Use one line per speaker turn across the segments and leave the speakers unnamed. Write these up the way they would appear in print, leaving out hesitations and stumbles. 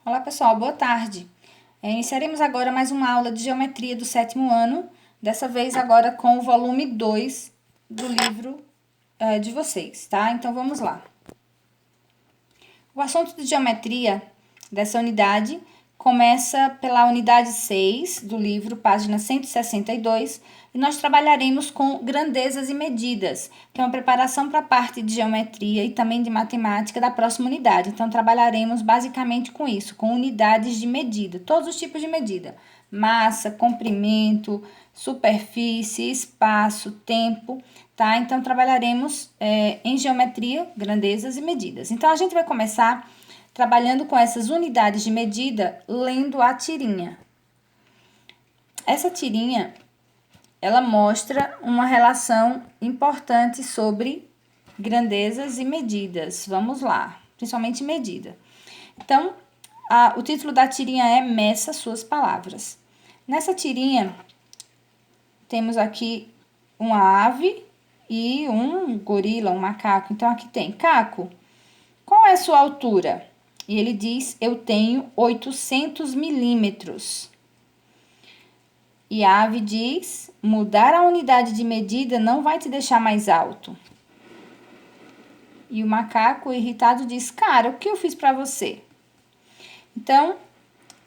Olá pessoal, boa tarde. Iniciaremos agora mais uma aula de geometria do 7º ano, dessa vez agora com o volume 2 do livro de vocês, tá? Então vamos lá. O assunto de geometria dessa unidade começa pela unidade 6 do livro, página 162, e nós trabalharemos com grandezas e medidas, que é uma preparação para a parte de geometria e também de matemática da próxima unidade. Então, trabalharemos basicamente com isso, com unidades de medida, todos os tipos de medida: massa, comprimento, superfície, espaço, tempo, tá? Então, trabalharemos em geometria, grandezas e medidas. Então, a gente vai começar trabalhando com essas unidades de medida, lendo a tirinha. Essa tirinha, ela mostra uma relação importante sobre grandezas e medidas. Vamos lá, principalmente medida. Então, o título da tirinha é Meça Suas Palavras. Nessa tirinha, temos aqui uma ave e um gorila, um macaco. Então, aqui tem: Caco, qual é a sua altura? E ele diz: eu tenho 800 milímetros. E a ave diz: mudar a unidade de medida não vai te deixar mais alto. E o macaco, irritado, diz: cara, o que eu fiz para você? Então,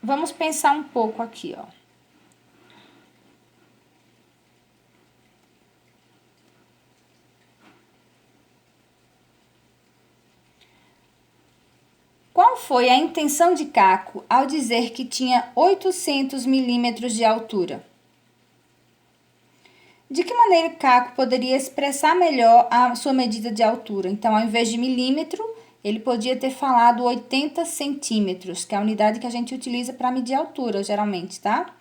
vamos pensar um pouco aqui, ó. Qual foi a intenção de Caco ao dizer que tinha 800 milímetros de altura? De que maneira Caco poderia expressar melhor a sua medida de altura? Então, ao invés de milímetro, ele podia ter falado 80 centímetros, que é a unidade que a gente utiliza para medir a altura, geralmente, tá?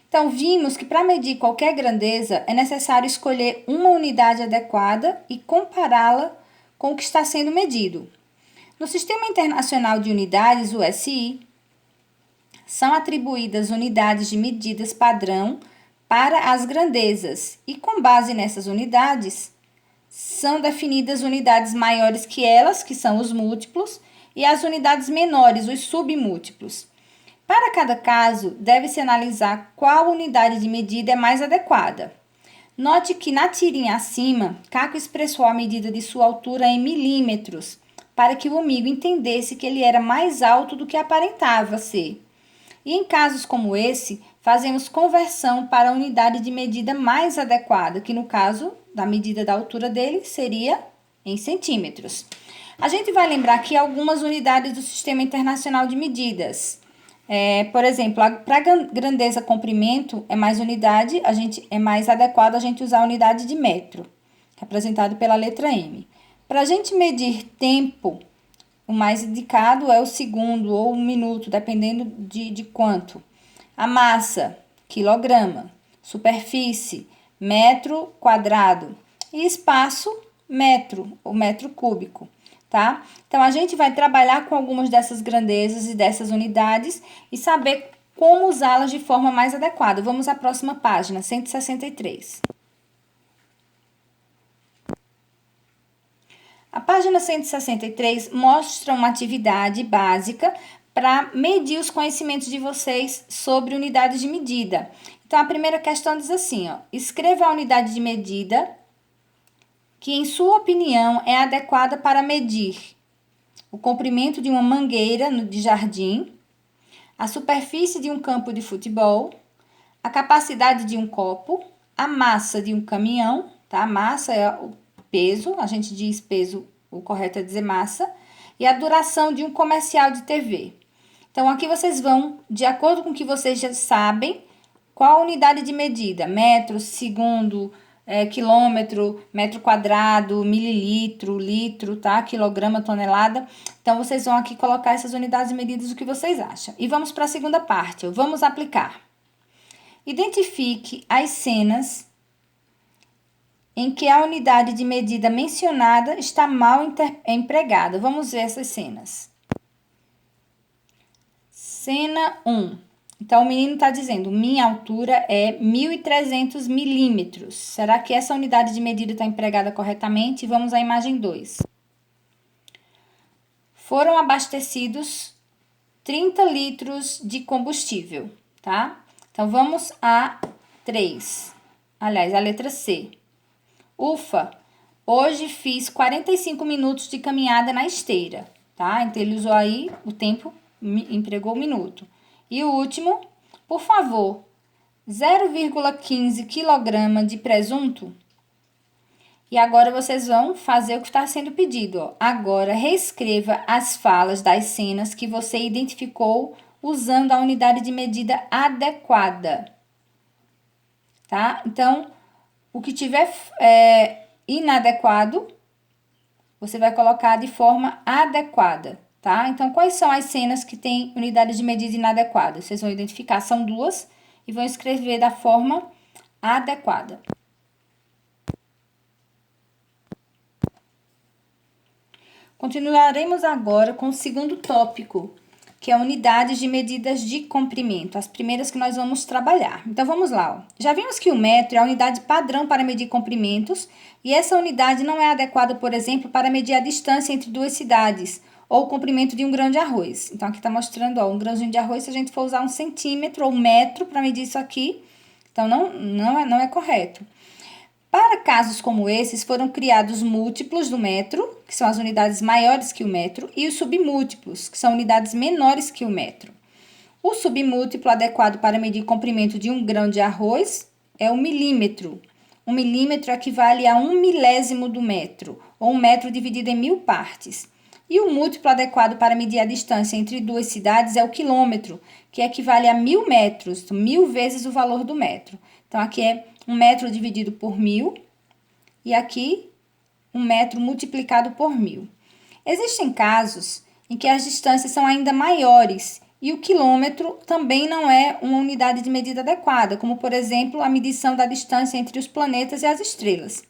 Então, vimos que para medir qualquer grandeza é necessário escolher uma unidade adequada e compará-la com o que está sendo medido. No Sistema Internacional de Unidades, o SI, são atribuídas unidades de medidas padrão para as grandezas e, com base nessas unidades, são definidas unidades maiores que elas, que são os múltiplos, e as unidades menores, os submúltiplos. Para cada caso, deve-se analisar qual unidade de medida é mais adequada. Note que na tirinha acima, Caco expressou a medida de sua altura em milímetros, para que o amigo entendesse que ele era mais alto do que aparentava ser. E em casos como esse, fazemos conversão para a unidade de medida mais adequada, que no caso da medida da altura dele seria em centímetros. A gente vai lembrar aqui algumas unidades do Sistema Internacional de Medidas. Por exemplo, para grandeza comprimento é mais unidade, é mais adequado a gente usar a unidade de metro, representado pela letra M. Para a gente medir tempo, o mais indicado é o segundo ou o minuto, dependendo de quanto. A massa, quilograma. Superfície, metro quadrado. E espaço, metro, ou metro cúbico, tá? Então, a gente vai trabalhar com algumas dessas grandezas e dessas unidades e saber como usá-las de forma mais adequada. Vamos à próxima página, 163. A página 163 mostra uma atividade básica para medir os conhecimentos de vocês sobre unidades de medida. Então, a primeira questão diz assim, ó: escreva a unidade de medida que, em sua opinião, é adequada para medir o comprimento de uma mangueira de jardim, a superfície de um campo de futebol, a capacidade de um copo, a massa de um caminhão, tá? A massa é o peso, a gente diz peso, o correto é dizer massa, e a duração de um comercial de TV. Então, aqui vocês vão, de acordo com o que vocês já sabem, qual a unidade de medida: metro, segundo, quilômetro, metro quadrado, mililitro, litro, tá? Quilograma, tonelada. Então, vocês vão aqui colocar essas unidades de medidas, o que vocês acham. E vamos para a segunda parte, vamos aplicar. Identifique as cenas em que a unidade de medida mencionada está mal empregada. Vamos ver essas cenas. Cena 1. Então, o menino está dizendo: minha altura é 1.300 milímetros. Será que essa unidade de medida está empregada corretamente? Vamos à imagem 2. Foram abastecidos 30 litros de combustível, tá? Então, vamos a 3. Aliás, a letra C. Ufa, hoje fiz 45 minutos de caminhada na esteira, tá? Então, ele usou aí o tempo, empregou o minuto. E o último, por favor, 0,15 kg de presunto. E agora vocês vão fazer o que está sendo pedido, ó. Agora, reescreva as falas das cenas que você identificou usando a unidade de medida adequada, tá? Então, o que tiver inadequado, você vai colocar de forma adequada, tá? Então, quais são as cenas que têm unidade de medida inadequada? Vocês vão identificar, são 2, e vão escrever da forma adequada. Continuaremos agora com o segundo tópico, que é unidades de medidas de comprimento, as primeiras que nós vamos trabalhar. Então, vamos lá. Ó. Já vimos que o metro é a unidade padrão para medir comprimentos, e essa unidade não é adequada, por exemplo, para medir a distância entre duas cidades, ou o comprimento de um grão de arroz. Então, aqui está mostrando, ó, um grãozinho de arroz, se a gente for usar 1 centímetro ou metro para medir isso aqui, então não é correto. Para casos como esses, foram criados múltiplos do metro, que são as unidades maiores que o metro, e os submúltiplos, que são unidades menores que o metro. O submúltiplo adequado para medir o comprimento de um grão de arroz é o milímetro. Um milímetro equivale a 1 milésimo do metro, ou 1 metro dividido em 1000 partes. E o múltiplo adequado para medir a distância entre duas cidades é o quilômetro, que equivale a 1000 metros, 1000 vezes o valor do metro. Então, aqui é 1 metro dividido por 1000 e aqui 1 metro multiplicado por 1000. Existem casos em que as distâncias são ainda maiores e o quilômetro também não é uma unidade de medida adequada, como, por exemplo, a medição da distância entre os planetas e as estrelas.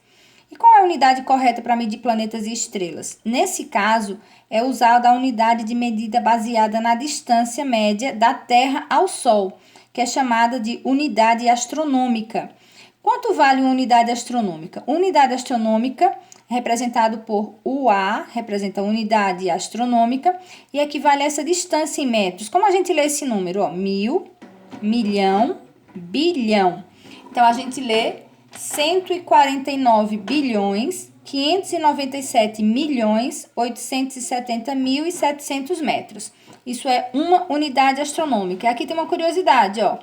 E qual é a unidade correta para medir planetas e estrelas? Nesse caso, é usada a unidade de medida baseada na distância média da Terra ao Sol, que é chamada de unidade astronômica. Quanto vale uma unidade astronômica? Unidade astronômica, representado por UA, representa a unidade astronômica, e equivale a essa distância em metros. Como a gente lê esse número? Ó, 1000, milhão, bilhão. Então, a gente lê 149 bilhões, 597 milhões, 870 mil e 700 metros. Isso é uma unidade astronômica. Aqui tem uma curiosidade, ó.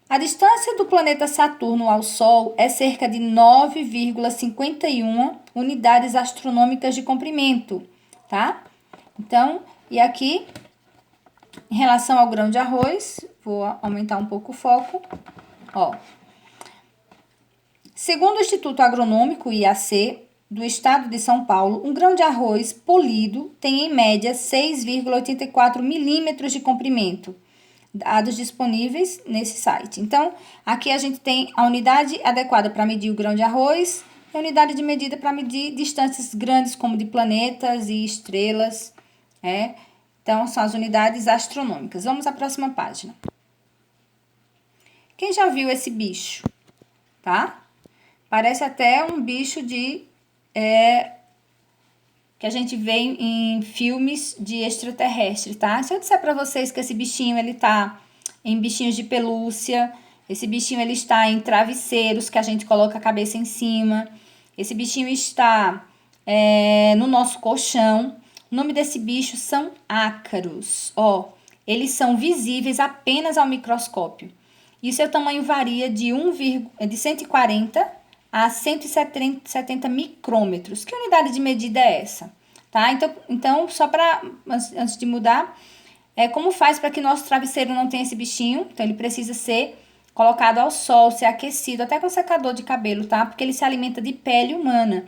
A distância do planeta Saturno ao Sol é cerca de 9,51 unidades astronômicas de comprimento, tá? Então, e aqui, em relação ao grão de arroz, vou aumentar um pouco o foco, ó. Segundo o Instituto Agronômico, IAC, do estado de São Paulo, um grão de arroz polido tem, em média, 6,84 milímetros de comprimento. Dados disponíveis nesse site. Então, aqui a gente tem a unidade adequada para medir o grão de arroz e a unidade de medida para medir distâncias grandes, como de planetas e estrelas. Então, são as unidades astronômicas. Vamos à próxima página. Quem já viu esse bicho? Tá? Parece até um bicho que a gente vê em filmes de extraterrestre, tá? Se eu disser para vocês que esse bichinho, ele tá em bichinhos de pelúcia, esse bichinho, ele está em travesseiros que a gente coloca a cabeça em cima, esse bichinho está no nosso colchão. O nome desse bicho são ácaros, ó. Eles são visíveis apenas ao microscópio. E seu tamanho varia de 140 a 170 micrômetros. Que unidade de medida é essa? Tá? Então só para, antes de mudar, como faz para que nosso travesseiro não tenha esse bichinho? Então, ele precisa ser colocado ao sol, ser aquecido, até com secador de cabelo, tá? Porque ele se alimenta de pele humana.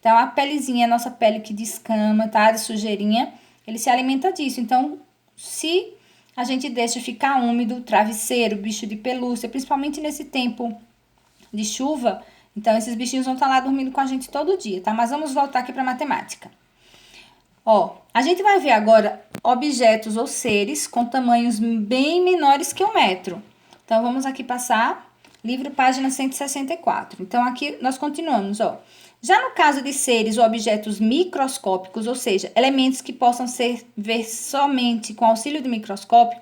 Então, a pelezinha, a nossa pele que descama, tá? De sujeirinha, ele se alimenta disso. Então, se a gente deixa ficar úmido, travesseiro, bicho de pelúcia, principalmente nesse tempo de chuva, então, esses bichinhos vão estar lá dormindo com a gente todo dia, tá? Mas vamos voltar aqui para a matemática. Ó, a gente vai ver agora objetos ou seres com tamanhos bem menores que 1 metro. Então, vamos aqui passar livro página 164. Então, aqui nós continuamos, ó. Já no caso de seres ou objetos microscópicos, ou seja, elementos que possam ser ver somente com auxílio do microscópio,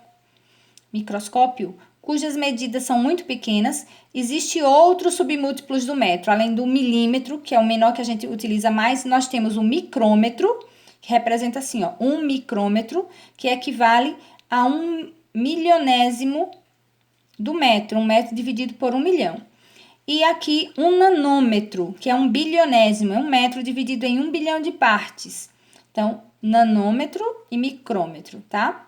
cujas medidas são muito pequenas, existe outros submúltiplos do metro. Além do milímetro, que é o menor que a gente utiliza mais, nós temos o micrômetro, que representa assim, ó, 1 micrômetro, que equivale a 1 milionésimo do metro, 1 metro dividido por 1 milhão. E aqui um nanômetro, que é 1 bilionésimo, é 1 metro dividido em 1 bilhão de partes. Então, nanômetro e micrômetro, tá?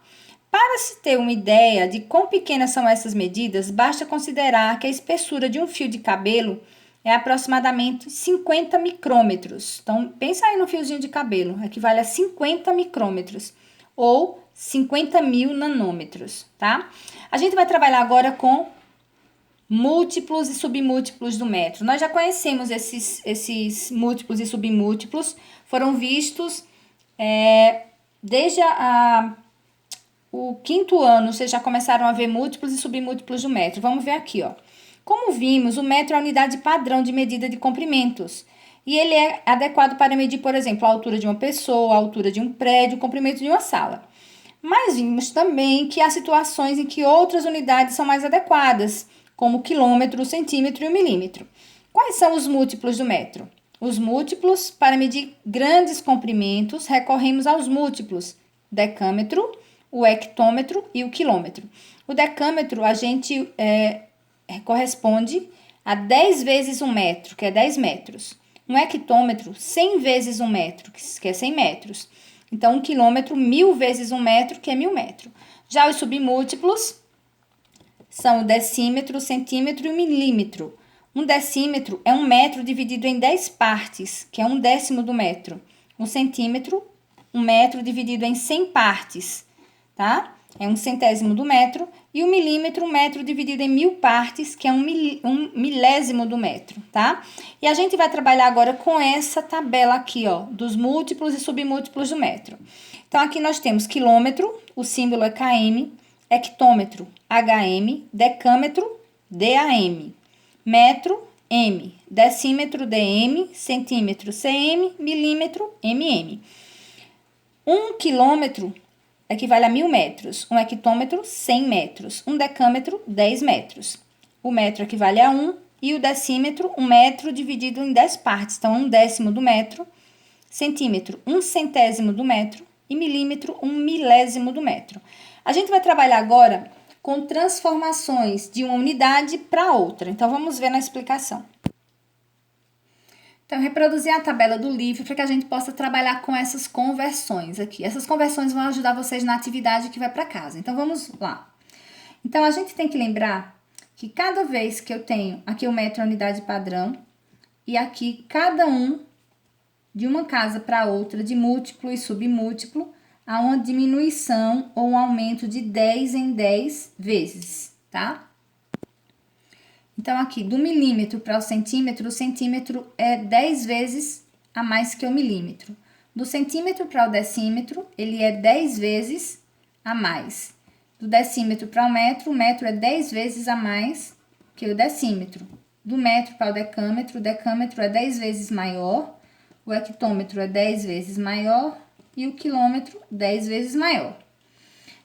Para se ter uma ideia de quão pequenas são essas medidas, basta considerar que a espessura de um fio de cabelo é aproximadamente 50 micrômetros. Então, pensa aí no fiozinho de cabelo, equivale a 50 micrômetros, ou 50 mil nanômetros, tá? A gente vai trabalhar agora com múltiplos e submúltiplos do metro. Nós já conhecemos esses múltiplos e submúltiplos, foram vistos desde o 5º ano, vocês já começaram a ver múltiplos e submúltiplos do metro. Vamos ver aqui, ó. Como vimos, o metro é a unidade padrão de medida de comprimentos. E ele é adequado para medir, por exemplo, a altura de uma pessoa, a altura de um prédio, o comprimento de uma sala. Mas vimos também que há situações em que outras unidades são mais adequadas, como o quilômetro, o centímetro e o milímetro. Quais são os múltiplos do metro? Os múltiplos, para medir grandes comprimentos, recorremos aos múltiplos decâmetro, o hectômetro e o quilômetro. O decâmetro, a gente corresponde a 10 vezes 1 metro, que é 10 metros. Um hectômetro, 100 vezes 1 metro, que é 100 metros. Então, um quilômetro, 1000 vezes 1 metro, que é 1000 metros. Já os submúltiplos são o decímetro, o centímetro e o milímetro. Um decímetro é 1 metro dividido em 10 partes, que é 1/10 do metro. Um centímetro, 1 metro dividido em 100 partes, tá? É 1/100º do metro. E o milímetro, 1 metro dividido em 1000 partes, que é 1 milésimo do metro, tá? E a gente vai trabalhar agora com essa tabela aqui, ó, dos múltiplos e submúltiplos do metro. Então, aqui nós temos quilômetro, o símbolo é km, hectômetro, hm, decâmetro, DAM, metro, m, decímetro, dm, centímetro, cm, milímetro, mm. 1 quilômetro equivale a 1000 metros, um hectômetro, 100 metros, um decâmetro, 10 metros. O metro equivale a 1 e o decímetro, 1 metro dividido em 10 partes. Então, 1/10 do metro, centímetro, 1/100º do metro e milímetro, 1 milésimo do metro. A gente vai trabalhar agora com transformações de uma unidade para outra. Então, vamos ver na explicação. Então, reproduzir a tabela do livro para que a gente possa trabalhar com essas conversões aqui. Essas conversões vão ajudar vocês na atividade que vai para casa. Então, vamos lá. Então, a gente tem que lembrar que cada vez que eu tenho aqui o metro é a unidade padrão e aqui cada um de uma casa para outra, de múltiplo e submúltiplo, há uma diminuição ou um aumento de 10 em 10 vezes, tá? Então, aqui, do milímetro para o centímetro é 10 vezes a mais que o milímetro. Do centímetro para o decímetro, ele é 10 vezes a mais. Do decímetro para o metro é 10 vezes a mais que o decímetro. Do metro para o decâmetro é 10 vezes maior. O hectômetro é 10 vezes maior e o quilômetro 10 vezes maior.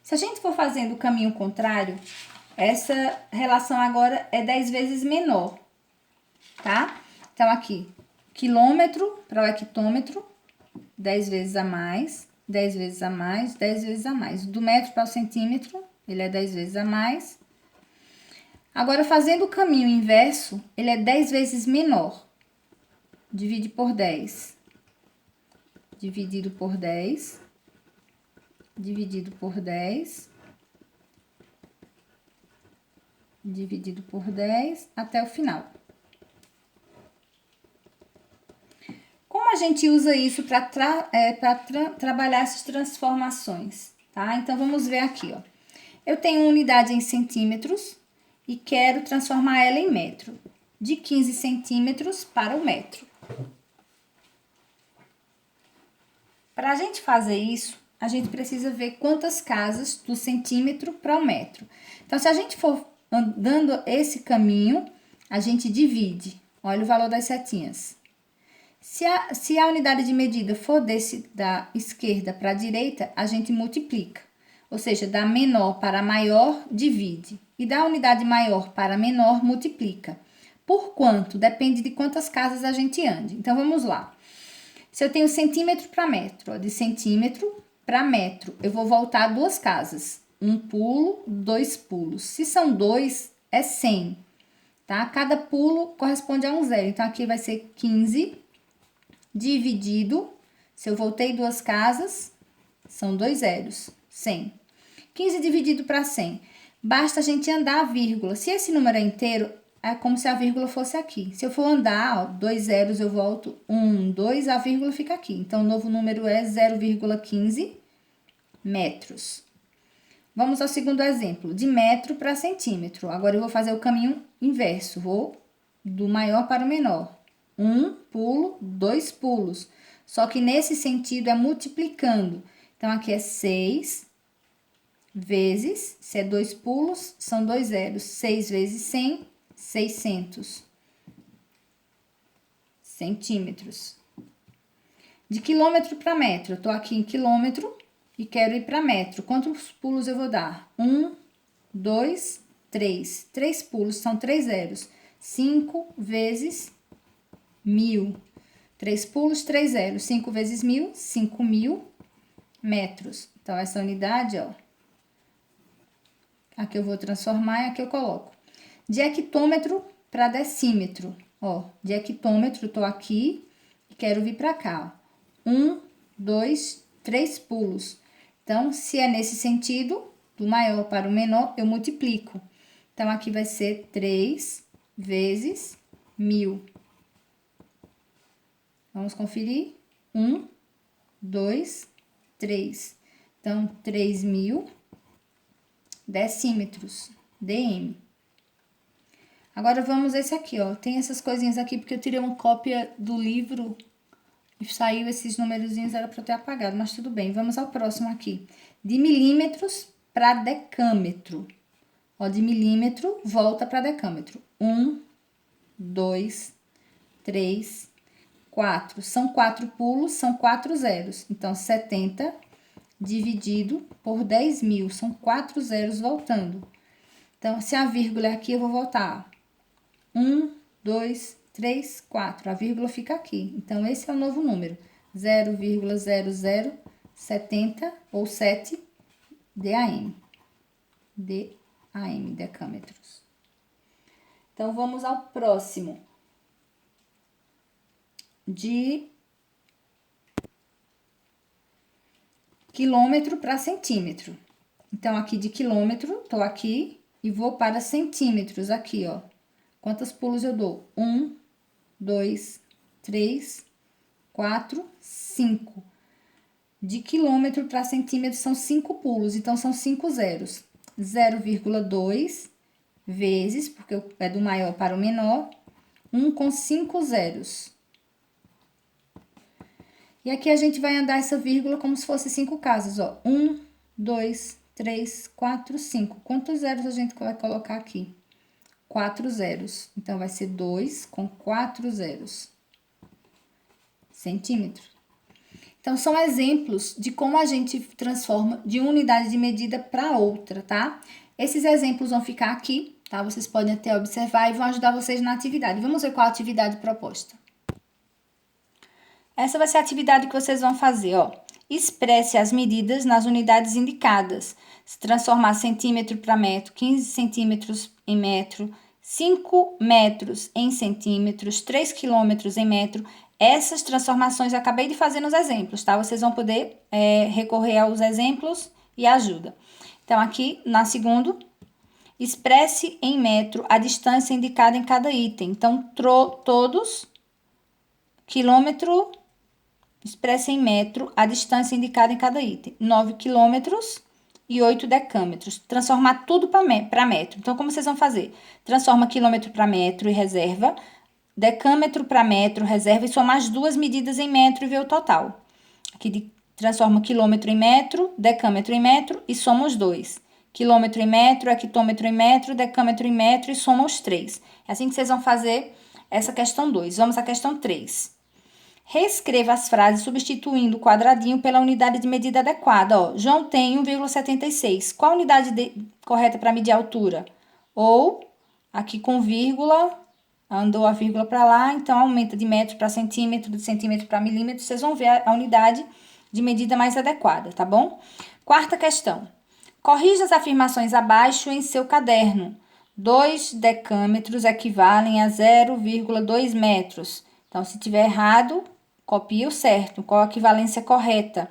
Se a gente for fazendo o caminho contrário, essa relação agora é 10 vezes menor, tá? Então, aqui, quilômetro para o hectômetro, 10 vezes a mais, 10 vezes a mais, 10 vezes a mais. Do metro para o centímetro, ele é 10 vezes a mais. Agora, fazendo o caminho inverso, ele é 10 vezes menor. Divide por 10. Dividido por 10. Dividido por 10. Dividido por 10 até o final. Como a gente usa isso para trabalhar essas transformações, tá? Então, vamos ver aqui, ó. Eu tenho uma unidade em centímetros e quero transformar ela em metro. De 15 centímetros para o metro. Para a gente fazer isso, a gente precisa ver quantas casas do centímetro para o metro. Então, se a gente for andando esse caminho, a gente divide. Olha o valor das setinhas. Se a unidade de medida for da esquerda para a direita, a gente multiplica. Ou seja, da menor para maior, divide. E da unidade maior para menor, multiplica. Por quanto? Depende de quantas casas a gente ande. Então, vamos lá. Se eu tenho centímetro para metro, ó, de centímetro para metro, eu vou voltar 2 casas. 1 pulo, 2 pulos. Se são 2, é 100, tá? Cada pulo corresponde a um zero. Então, aqui vai ser 15 dividido, se eu voltei 2 casas, são 2 zeros, 100. 15 dividido para 100. Basta a gente andar a vírgula. Se esse número é inteiro, é como se a vírgula fosse aqui. Se eu for andar, ó, 2 zeros, eu volto 1, 2, a vírgula fica aqui. Então, o novo número é 0,15 metros. Vamos ao segundo exemplo, de metro para centímetro. Agora, eu vou fazer o caminho inverso. Vou do maior para o menor. 1 pulo, 2 pulos. Só que nesse sentido é multiplicando. Então, aqui é 6 vezes, se é 2 pulos, são 2 zeros. 6 vezes 100, 600 centímetros. De quilômetro para metro, eu tô aqui em quilômetro e quero ir para metro. Quantos pulos eu vou dar? 1, 2, 3. 3 pulos, são 3 zeros. 5 vezes 1000. 3 pulos, 3 zeros. 5 vezes 1000, 5.000 metros. Então, essa unidade, ó, aqui eu vou transformar e aqui eu coloco. De hectômetro para decímetro, ó, de hectômetro, eu tô aqui e quero vir para cá, ó. 1, 2, 3 pulos. Então, se é nesse sentido, do maior para o menor, eu multiplico. Então, aqui vai ser 3 vezes 1000. Vamos conferir. 1, 2, 3. Então, 3.000 decímetros, dm. Agora, vamos esse aqui, ó. Tem essas coisinhas aqui, porque eu tirei uma cópia do livro e saiu esses numerozinhos, era para eu ter apagado, mas tudo bem. Vamos ao próximo aqui. De milímetros para decâmetro. Ó, de milímetro, volta para decâmetro. 1, 2, 3, 4. São 4 pulos, são 4 zeros. Então, 70 dividido por 10.000. São 4 zeros voltando. Então, se a vírgula é aqui, eu vou voltar. 1, 2, 3, 4. A vírgula fica aqui. Então, esse é o novo número. 0,0070 ou 7 DAM. DAM, decâmetros. Então, vamos ao próximo. De quilômetro para centímetro. Então, aqui de quilômetro, tô aqui e vou para centímetros aqui, ó. Quantos pulos eu dou? 1, 2, 3, 4, 5. De quilômetro para centímetro são 5 pulos, então são 5 zeros. 0,2 vezes, porque é do maior para o menor, 1 com 5 zeros. E aqui a gente vai andar essa vírgula como se fosse 5 casas, ó. 1, 2, 3, 4, 5. Quantos zeros a gente vai colocar aqui? 4 zeros. Então, vai ser 2 com 4 zeros. Centímetro. Então, são exemplos de como a gente transforma de uma unidade de medida para outra, tá? Esses exemplos vão ficar aqui, tá? Vocês podem até observar e vão ajudar vocês na atividade. Vamos ver qual a atividade proposta. Essa vai ser a atividade que vocês vão fazer, ó. Expresse as medidas nas unidades indicadas. Se transformar centímetro para metro, 15 centímetros em metro, 5 metros em centímetros, 3 quilômetros em metro. Essas transformações eu acabei de fazer nos exemplos, tá? Vocês vão poder recorrer aos exemplos e ajuda. Então, aqui, na segunda, expresse em metro a distância indicada em cada item. Então, todos, quilômetro, expresse em metro a distância indicada em cada item. 9 quilômetros e 8 decâmetros. Transformar tudo para metro. Então, como vocês vão fazer? Transforma quilômetro para metro e reserva. Decâmetro para metro, reserva e soma as duas medidas em metro e vê o total. Aqui transforma quilômetro em metro, decâmetro em metro e soma os dois. quilômetro em metro, hectômetro em metro, decâmetro em metro e soma os 3. É assim que vocês vão fazer essa questão 2. Vamos à questão 3. Reescreva as frases substituindo o quadradinho pela unidade de medida adequada. Ó, João tem 1,76. Qual a unidade correta para medir a altura? Ou, aqui com vírgula, andou a vírgula para lá, então aumenta de metro para centímetro, de centímetro para milímetro. Vocês vão ver a unidade de medida mais adequada, tá bom? Quarta questão. Corrija as afirmações abaixo em seu caderno. 2 decâmetros equivalem a 0,2 metros. Então, se tiver errado, copie o certo. Qual a equivalência correta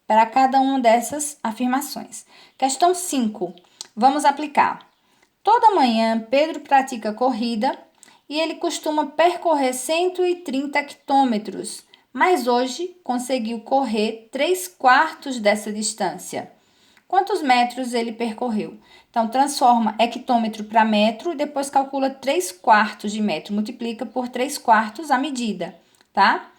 para cada uma dessas afirmações? Questão 5. Vamos aplicar. Toda manhã, Pedro pratica corrida e ele costuma percorrer 130 quilômetros, mas hoje conseguiu correr 3/4 dessa distância. Quantos metros ele percorreu? Então, transforma hectômetro para metro e depois calcula 3/4 de metro. Multiplica por 3/4 a medida, tá?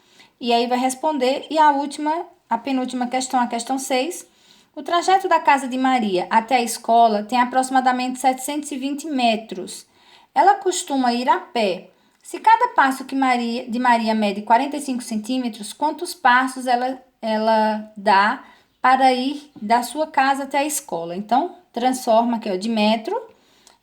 E aí vai responder. E a penúltima questão, a questão 6. O trajeto da casa de Maria até a escola tem aproximadamente 720 metros. Ela costuma ir a pé. Se cada passo de Maria mede 45 centímetros, quantos passos ela dá para ir da sua casa até a escola? Então, transforma aqui, ó, de metro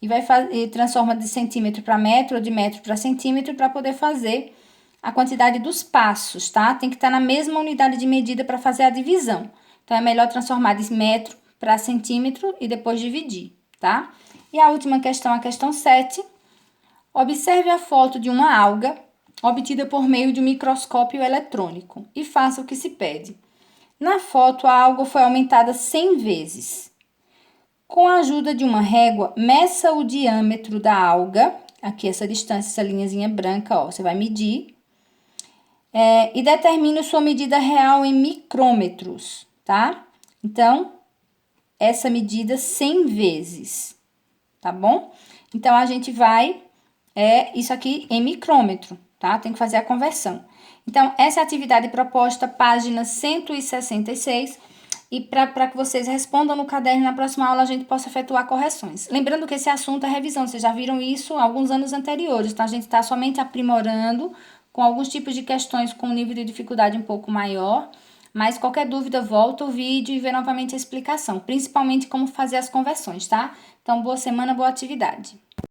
e transforma de centímetro para metro ou de metro para centímetro para poder fazer a quantidade dos passos, tá? Tem que estar na mesma unidade de medida para fazer a divisão. Então, é melhor transformar de metro para centímetro e depois dividir, tá? E a última questão, a questão 7. Observe a foto de uma alga obtida por meio de um microscópio eletrônico e faça o que se pede. Na foto, a alga foi aumentada 100 vezes. Com a ajuda de uma régua, meça o diâmetro da alga. Aqui, essa distância, essa linhazinha branca, ó, você vai medir. E determine sua medida real em micrômetros, tá? Então, essa medida 100 vezes, tá bom? Então, a gente vai, isso aqui em micrômetro, tá? Tem que fazer a conversão. Então, essa é a atividade proposta, página 166, e para que vocês respondam no caderno, na próxima aula a gente possa efetuar correções. Lembrando que esse assunto é revisão, vocês já viram isso alguns anos anteriores, então a gente está somente aprimorando com alguns tipos de questões com um nível de dificuldade um pouco maior, mas qualquer dúvida, volta o vídeo e vê novamente a explicação, principalmente como fazer as conversões, tá? Então, boa semana, boa atividade.